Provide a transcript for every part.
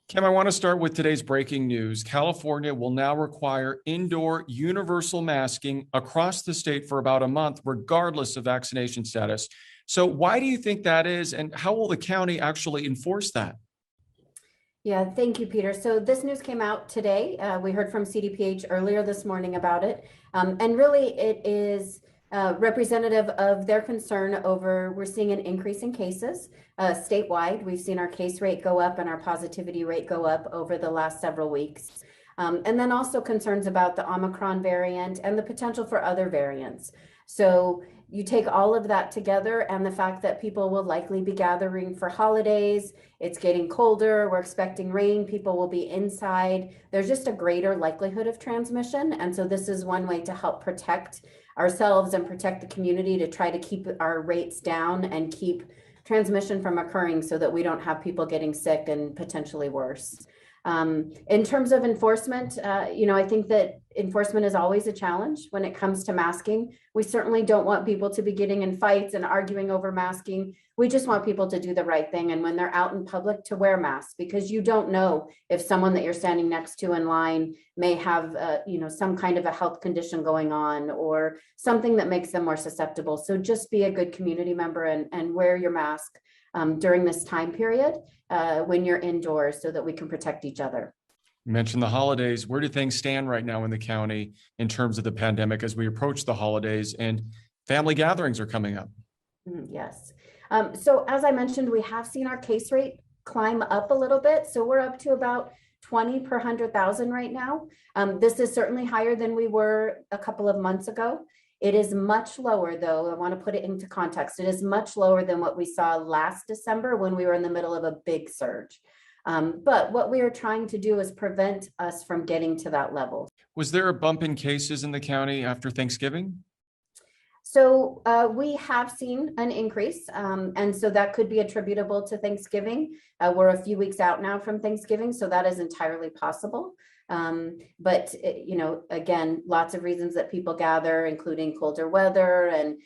Kim, I want to start with today's breaking news. California will now require indoor universal masking across the state for about a month, regardless of vaccination status. So, why do you think that is, and how will the county actually enforce that? Yeah, thank you, Peter. So this news came out today. We heard from CDPH earlier this morning about it. And really it is representative of their concern over, we're seeing an increase in cases statewide. We've seen our case rate go up and our positivity rate go up over the last several weeks. And then also concerns about the Omicron variant and the potential for other variants. So you take all of that together and the fact that people will likely be gathering for holidays, it's getting colder, we're expecting rain, people will be inside. There's just a greater likelihood of transmission. And so this is one way to help protect ourselves and protect the community to try to keep our rates down and keep transmission from occurring so that we don't have people getting sick and potentially worse. In terms of enforcement, I think that enforcement is always a challenge when it comes to masking. We certainly don't want people to be getting in fights and arguing over masking. We just want people to do the right thing. And when they're out in public, to wear masks, because you don't know if someone that you're standing next to in line may have, some kind of a health condition going on or something that makes them more susceptible. So just be a good community member and wear your mask during this time period when you're indoors so that we can protect each other. You mentioned the holidays. Where do things stand right now in the county in terms of the pandemic as we approach the holidays and family gatherings are coming up? Yes. So as I mentioned, we have seen our case rate climb up a little bit. So we're up to about 20 per 100,000 right now. This is certainly higher than we were a couple of months ago. It is much lower, though. I want to put it into context. It is much lower than what we saw last December when we were in the middle of a big surge. But what we are trying to do is prevent us from getting to that level. Was there a bump in cases in the county after Thanksgiving? So we have seen an increase, and so that could be attributable to Thanksgiving. We're a few weeks out now from Thanksgiving, so that is entirely possible. But again, lots of reasons that people gather, including colder weather and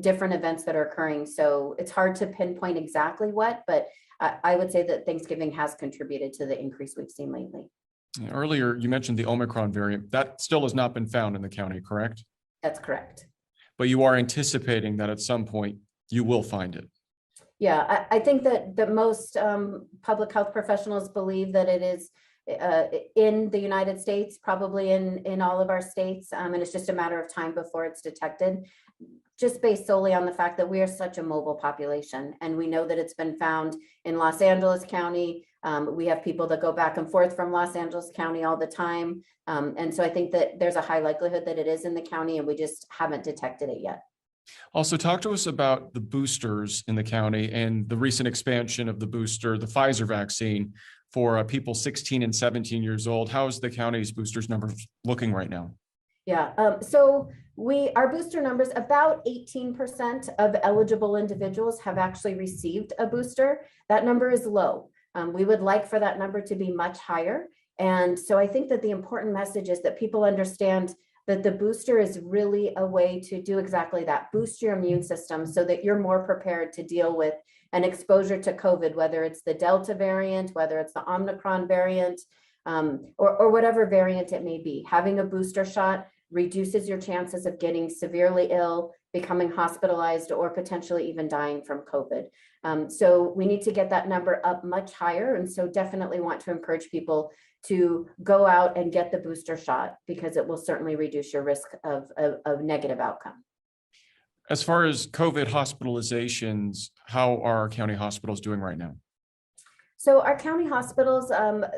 different events that are occurring. So it's hard to pinpoint exactly what, but I would say that Thanksgiving has contributed to the increase we've seen lately. Earlier, you mentioned the Omicron variant. That still has not been found in the county, correct? That's correct. But you are anticipating that at some point you will find it. Yeah, I think that most public health professionals believe that it is in the United States, probably in all of our states, and it's just a matter of time before it's detected, just based solely on the fact that we are such a mobile population. And we know that it's been found in Los Angeles County. We have people that go back and forth from Los Angeles County all the time. And so I think that there's a high likelihood that it is in the county and we just haven't detected it yet. Also, talk to us about the boosters in the county and the recent expansion of the booster, the Pfizer vaccine for people 16 and 17 years old. How is the county's boosters numbers looking right now? Yeah, so our booster numbers, about 18% of eligible individuals have actually received a booster. That number is low. We would like for that number to be much higher. And so I think that the important message is that people understand that the booster is really a way to do exactly that, boost your immune system so that you're more prepared to deal with an exposure to COVID, whether it's the Delta variant, whether it's the Omicron variant, or whatever variant it may be. Having a booster shot reduces your chances of getting severely ill, becoming hospitalized, or potentially even dying from COVID. So we need to get that number up much higher. And so definitely want to encourage people to go out and get the booster shot because it will certainly reduce your risk of negative outcome. As far as COVID hospitalizations, how are our county hospitals doing right now? So our county hospitals,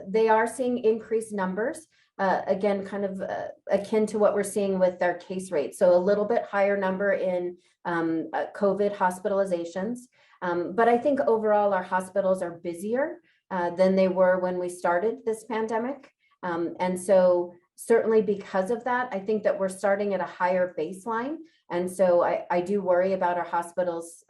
they are seeing increased numbers, again, kind of akin to what we're seeing with their case rate. So a little bit higher number in COVID hospitalizations. But I think overall our hospitals are busier than they were when we started this pandemic. And so certainly because of that, I think that we're starting at a higher baseline. And so I do worry about our hospitals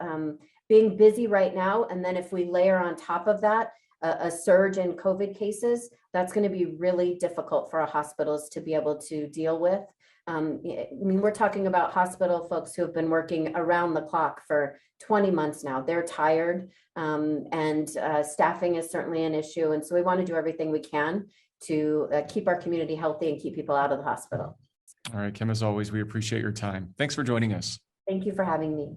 being busy right now. And then if we layer on top of that, a surge in COVID cases, that's going to be really difficult for our hospitals to be able to deal with. I mean, we're talking about hospital folks who have been working around the clock for 20 months now. They're tired, and staffing is certainly an issue. And so we want to do everything we can to keep our community healthy and keep people out of the hospital. All right, Kim, as always, we appreciate your time. Thanks for joining us. Thank you for having me.